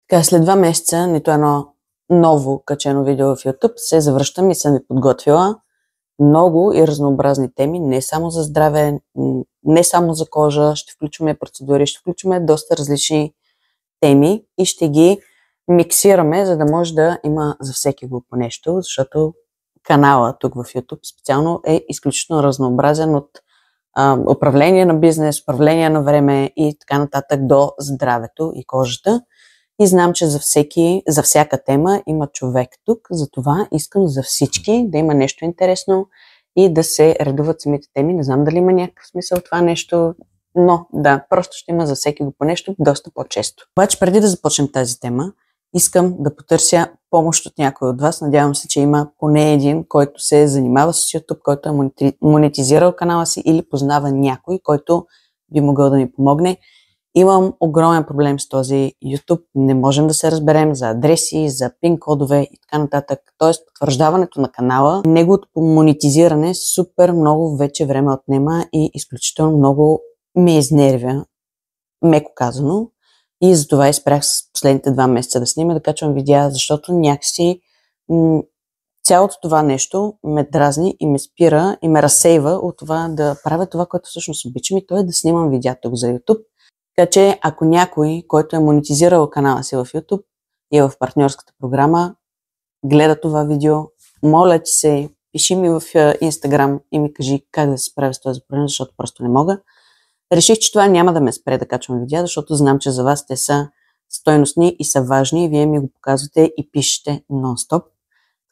Така, след 2 месеца, нито едно ново качено видео в YouTube, се завръщам и съм ви подготвила много и разнообразни теми, не само за здраве, не само за кожа, ще включваме процедури, ще включваме доста различни теми и ще ги миксираме, за да може да има за всеки го по нещо, защото канала тук в YouTube специално е изключително разнообразен от управление на бизнес, управление на време и така нататък до здравето и кожата. И знам, че за всяка тема има човек тук, затова искам за всички да има нещо интересно и да се редуват самите теми. Не знам дали има някакъв смисъл това нещо, но да, просто ще има за всеки го по нещо доста по-често. Обаче преди да започнем тази тема, искам да потърся помощ от някой от вас. Надявам се, че има поне един, който се занимава с YouTube, който е монетизирал канала си или познава някой, който би могъл да ми помогне. Имам огромен проблем с този YouTube. Не можем да се разберем за адреси, за пин-кодове и така нататък. Тоест, потвърждаването на канала, неговото монетизиране супер много вече време отнема и изключително много ме изнервя, меко казано. И затова изпрях с последните 2 месеца да снимам, да качвам видеа, защото някакси цялото това нещо ме дразни и ме спира и ме разсейва от това да правя това, което всъщност обичам, и то е да снимам видеа тук за YouTube. Така че, ако някой, който е монетизирал канала си в YouTube и е в партньорската програма, гледа това видео, моля ти се, пиши ми в Instagram и ми кажи как да се справя с този проблем, защото просто не мога. Реших, че това няма да ме спре да качвам видеа, защото знам, че за вас те са стойностни и са важни и вие ми го показвате и пишете нон-стоп.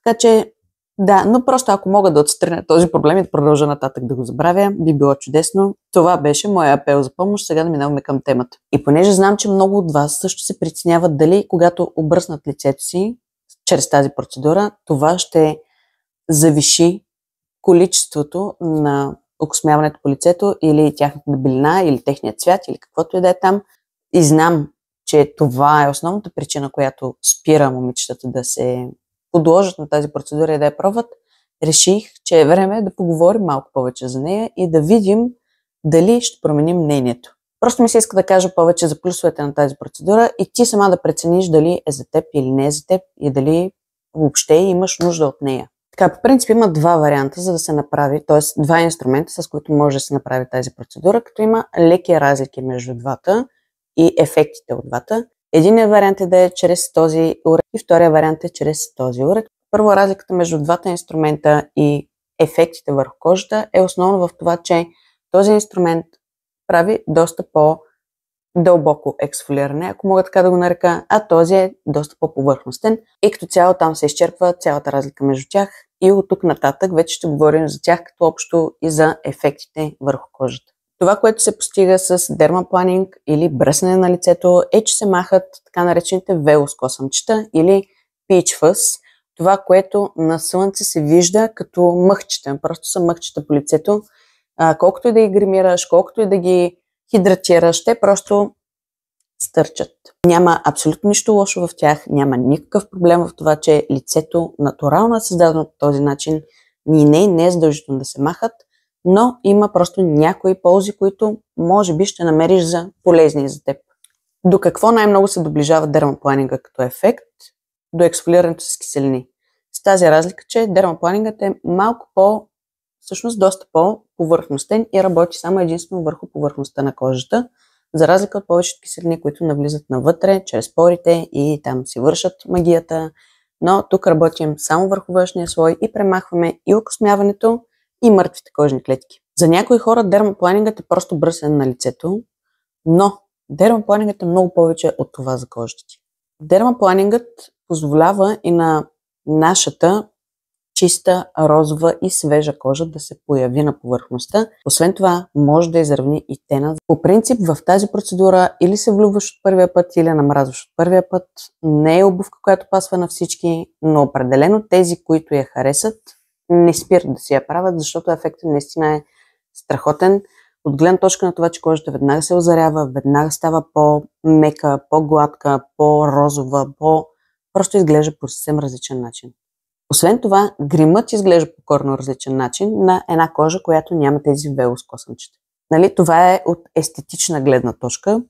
Така че, да, но просто ако мога да отстраня този проблем и да продължа нататък да го забравя, би било чудесно. Това беше моя апел за помощ. Сега да минаваме към темата. И понеже знам, че много от вас също се притесняват дали когато обръснат лицето си чрез тази процедура, това ще завиши количеството на окосмяването по лицето или тяхната дебелина, или техният цвят, или каквото и да е там. И знам, че това е основната причина, която спира момичетата да се подложат на тази процедура и да я пробват. Реших, че е време да поговорим малко повече за нея и да видим дали ще променим мнението. Просто ми се иска да кажа повече за плюсовете на тази процедура и ти сама да прецениш дали е за теб или не е за теб и дали въобще имаш нужда от нея. Така, по принцип има 2 варианта, за да се направи, т.е. 2 инструмента, с които може да се направи тази процедура, като има леки разлики между двата и ефектите от двата. Единият вариант е да е чрез този уред и втория вариант е чрез този уред. Първо, разликата между двата инструмента и ефектите върху кожата е основно в това, че този инструмент прави доста по-дълбоко ексфолиране, ако мога така да го нарека, а този е доста по-повърхностен и като цяло там се изчерпва цялата разлика между тях и от тук нататък вече ще говорим за тях като общо и за ефектите върху кожата. Това, което се постига с дермапланинг или бръснене на лицето, е, че се махат така наречените велоскосъмчета или peach fuzz. Това, което на слънце се вижда като мъхчета. Просто са мъхчета по лицето. Колкото и да ги гримираш, колкото и да ги хидратираш, те просто стърчат. Няма абсолютно нищо лошо в тях, няма никакъв проблем в това, че лицето натурално е създадено по този начин. Не е задължително да се махат, но има просто някои ползи, които може би ще намериш за полезни за теб. До какво най-много се доближава дермапланинга като ефект? До ексфолирането с киселини. С тази разлика, че дермапланингът е всъщност доста по-повърхностен и работи само единствено върху повърхността на кожата, за разлика от повечето киселини, които навлизат навътре, чрез порите и там си вършат магията. Но тук работим само върху външния слой и премахваме и окосмяването, и мъртвите кожни клетки. За някои хора дермапланингът е просто бръсене на лицето, но дермапланингът е много повече от това за кожата ти. Дермапланингът позволява и на нашата чиста, розова и свежа кожа да се появи на повърхността. Освен това, може да изравни и тена. По принцип, в тази процедура или се влюбваш от първия път, или намразваш от първия път. Не е обувка, която пасва на всички, но определено тези, които я харесат, не спират да си я правят, защото ефектът наистина е страхотен. От гледна точка на това, че кожата веднага се озарява, веднага става по-мека, по-гладка, по-розова, просто изглежда по съвсем различен начин. Освен това, гримът изглежда по коренно различен начин на една кожа, която няма тези велоскосъмчета. Това е от естетична гледна точка.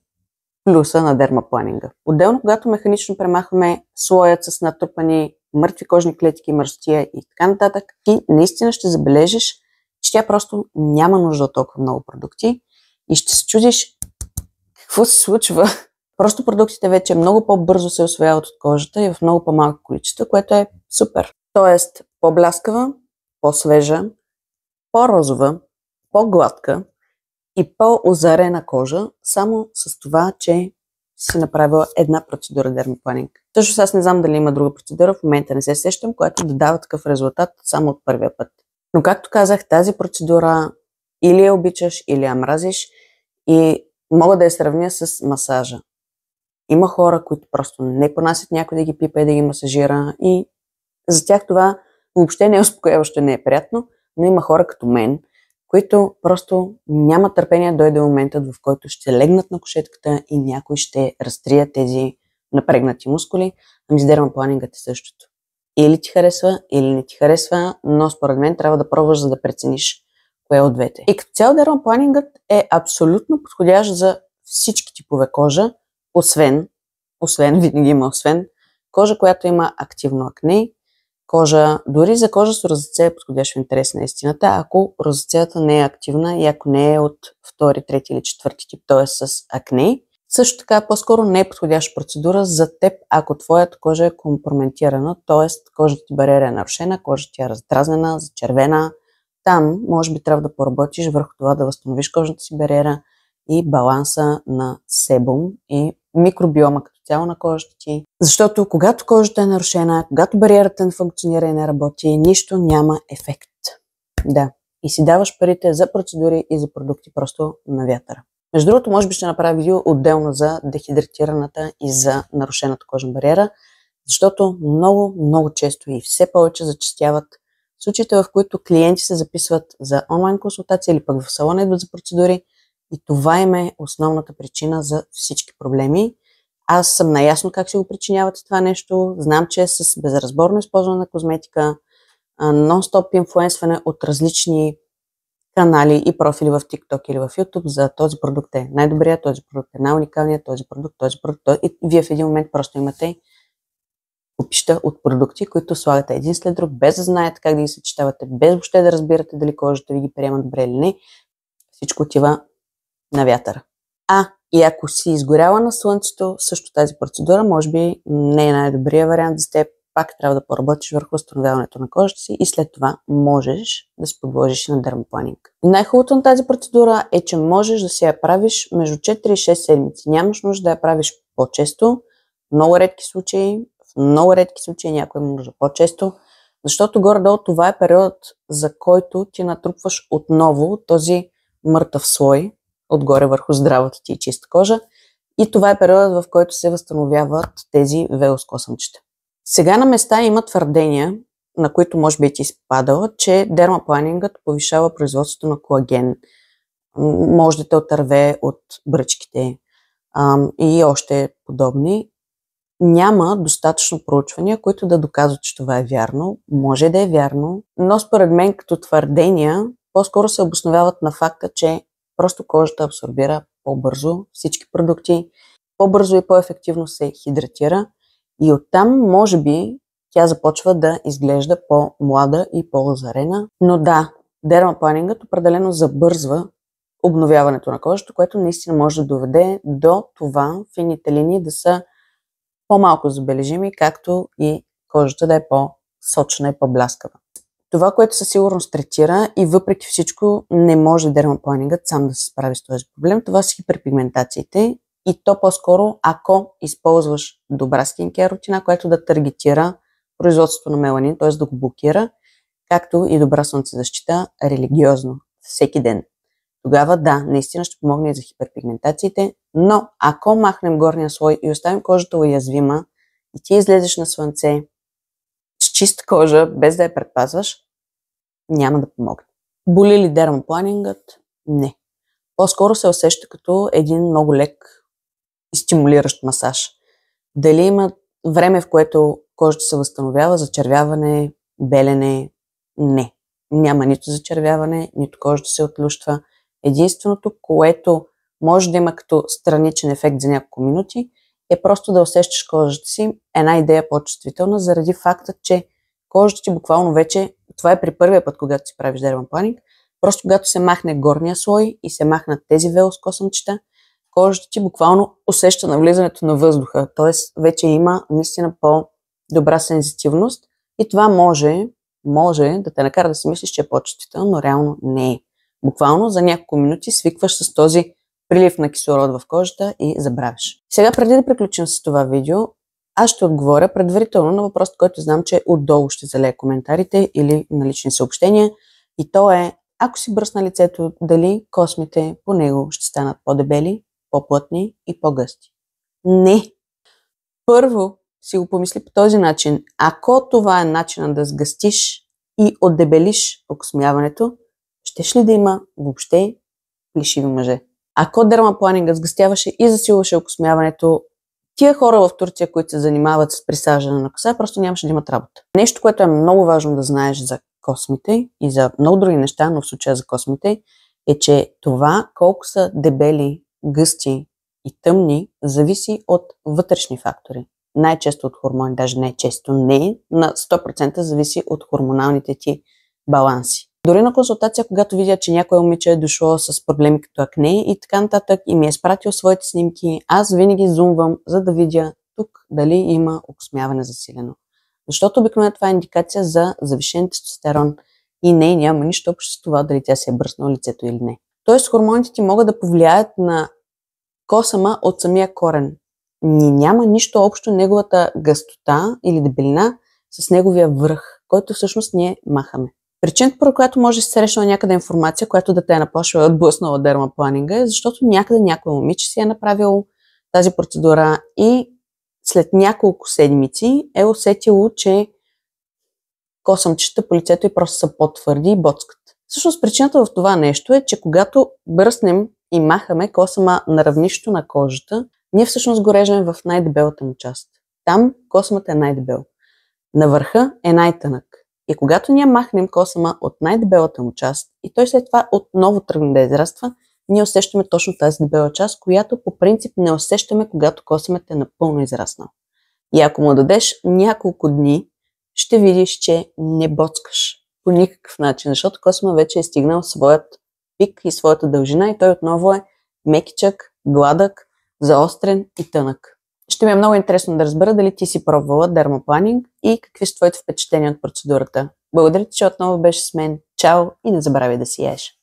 плюса на дермапланинга. Отделно, когато механично премахваме слоят с натрупани мъртви кожни клетки, мърстия и така нататък, ти наистина ще забележиш, че тя просто няма нужда от толкова много продукти и ще се чудиш какво се случва. Просто продуктите вече много по-бързо се усвояват от кожата и в много по-малко количество, което е супер. Тоест по-бляскава, по-свежа, по-розова, по-гладка и по-озарена кожа, само с това, че си направила една процедура дермапланинг. Също аз не знам дали има друга процедура, в момента не се сещам, която да дава такъв резултат само от първия път. Но както казах, тази процедура или я обичаш, или я мразиш и мога да я сравня с масажа. Има хора, които просто не понасят някой да ги пипа и да ги масажира и за тях това въобще не е успокояващо, не е приятно, но има хора като мен, които просто нямат търпение да дойде моментът, в който ще легнат на кушетката и някой ще разтрие тези напрегнати мускули. Ами с дермапланингът е същото. Или ти харесва, или не ти харесва, но според мен трябва да пробваш, за да прецениш кое от двете. И като цяло дермапланингът е абсолютно подходящ за всички типове кожа, освен, винаги има освен, кожа, която има активно акне, кожа, дори за кожа с розацея е подходящ в интерес на истината, ако розацеята не е активна и ако не е от втори, трети или четвърти тип, т.е. с акне. Също така, по-скоро не е подходяща процедура за теб, ако твоята кожа е компрометирана, т.е. кожата ти бариера е нарушена, кожата ти е раздразнена, зачервена. Там, може би, трябва да поработиш върху това да възстановиш кожната си бариера и баланса на себум и микробиома като цяло на кожата ти. Защото когато кожата е нарушена, когато бариерата не функционира и не работи, нищо няма ефект. Да. И си даваш парите за процедури и за продукти просто на вятъра. Между другото, може би ще направя видео отделно за дехидратираната и за нарушената кожна бариера, защото много често и все повече зачестяват случаите, в които клиенти се записват за онлайн консултация или пък в салона идват за процедури и това им е основната причина за всички проблеми. Аз съм наясно как си го причинявате това нещо, знам, че е с безразборно използване на козметика, нон-стоп инфлуенсване от различни канали и профили в TikTok или в YouTube за този продукт е най-добрият, този продукт е най-уникалният, този продукт. И вие в един момент просто имате купища от продукти, които слагате един след друг, без да знаете как да ги съчетавате, без въобще да разбирате дали кожата ви ги приема добре или не. Всичко отива на вятъра. И ако си изгоряла на слънцето, също тази процедура може би не е най-добрият вариант за теб. Пак трябва да поработиш върху възстановяването на кожата си и след това можеш да се подложиш на дермапланинг. Най-хубавото на тази процедура е, че можеш да си я правиш между 4 и 6 седмици. Нямаш нужда да я правиш по-често. В много редки случаи някой има нужда по-често, защото горе-долу това е период, за който ти натрупваш отново този мъртъв слой отгоре върху здравата ти и чиста кожа. И това е периодът, в който се възстановяват тези велоскосъмчета. Сега на места има твърдения, на които може би ти изпадала, че дермапланингът повишава производството на колаген, може да те отърве от бръчките и още подобни. Няма достатъчно проучвания, които да доказват, че това е вярно. Може да е вярно, но според мен като твърдения по-скоро се обосновават на факта, че просто кожата абсорбира по-бързо всички продукти, по-бързо и по-ефективно се хидратира и оттам може би тя започва да изглежда по-млада и по-озарена. Но да, дермапланингът определено забързва обновяването на кожата, което наистина може да доведе до това фините линии да са по-малко забележими, както и кожата да е по-сочна и по-бляскава. Това, което със сигурност третира и въпреки всичко не може дермапланингът сам да се справи с този проблем, това са хиперпигментациите и то по-скоро, ако използваш добра скинкер рутина, която да таргетира производството на меланин, т.е. да го блокира, както и добра слънцезащита религиозно, всеки ден. Тогава да, наистина ще помогне и за хиперпигментациите, но ако махнем горния слой и оставим кожата уязвима и ти излезеш на слънце с чиста кожа, без да я предпазваш, няма да помогне. Боли ли дермапланингът? Не. По-скоро се усеща като един много лек и стимулиращ масаж. Дали има време, в което кожата се възстановява, зачервяване, белене? Не. Няма нито зачервяване, нито кожата се отлющва. Единственото, което може да има като страничен ефект за няколко минути, е просто да усещаш кожата си една идея по-чувствителна, заради факта, че кожата ти буквално вече, това е при първия път, когато си правиш дермапланинг, просто когато се махне горния слой и се махнат тези велоскосъмчета, кожата ти буквално усеща навлизането на въздуха, т.е. вече има наистина по-добра сензитивност и това може да те накара да си мислиш, че е по-чувствително, но реално не е. Буквално за няколко минути свикваш с този прилив на кислород в кожата и забравяш. Сега, преди да приключим с това видео, аз ще отговоря предварително на въпрос, който знам, че отдолу ще залее коментарите или на лични съобщения. И то е, ако си бръсна лицето, дали космите по него ще станат по-дебели, по-плътни и по-гъсти. Не! Първо си го помисли по този начин. Ако това е начинът да сгъстиш и отдебелиш окосмяването, щеш ли да има въобще плешиви мъже? Ако дермапланингът сгъстяваше и засилваше окосмяването, тия хора в Турция, които се занимават с присаждане на коса, просто нямаше да имат работа. Нещо, което е много важно да знаеш за космите и за много други неща, но в случая за космите, е, че това колко са дебели, гъсти и тъмни, зависи от вътрешни фактори. Най-често от хормони, даже не често, не, на 100% зависи от хормоналните ти баланси. Дори на консултация, когато видя, че някой момиче е дошло с проблеми като акне и така нататък и ми е спратил своите снимки, аз винаги зумвам, за да видя тук дали има окосмяване засилено. Защото обикновено това е индикация за завишен тестостерон и не, няма нищо общо с това дали тя се е бръснала лицето или не. Тоест хормоните ти могат да повлияят на косъма от самия корен. Няма нищо общо неговата гъстота или дебелина с неговия връх, който всъщност ние махаме. Причината, по която може да се срещна някъде информация, която да те е наплашила от блъснала дермапланинга, е защото някъде някой момиче си е направил тази процедура и след няколко седмици е усетило, че косъмчета по лицето и просто са по-твърди и боцкат. Всъщност причината в това нещо е, че когато бръснем и махаме косъма на равнището на кожата, ние всъщност го режем в най-дебелата му част. Там косъмът е най-дебел. На върха е най-тънък. И когато ние махнем косъма от най-дебелата му част и той след това отново тръгне да израства, ние усещаме точно тази дебела част, която по принцип не усещаме, когато косъмът е напълно израснал. И ако му дадеш няколко дни, ще видиш, че не боцкаш по никакъв начин, защото косъма вече е стигнал своят пик и своята дължина и той отново е мекичък, гладък, заострен и тънък. Ще ми е много интересно да разбера дали ти си пробвала дермапланинг и какви са твоите впечатления от процедурата. Благодаря ти, че отново беше с мен. Чао и не забравяй да си еш!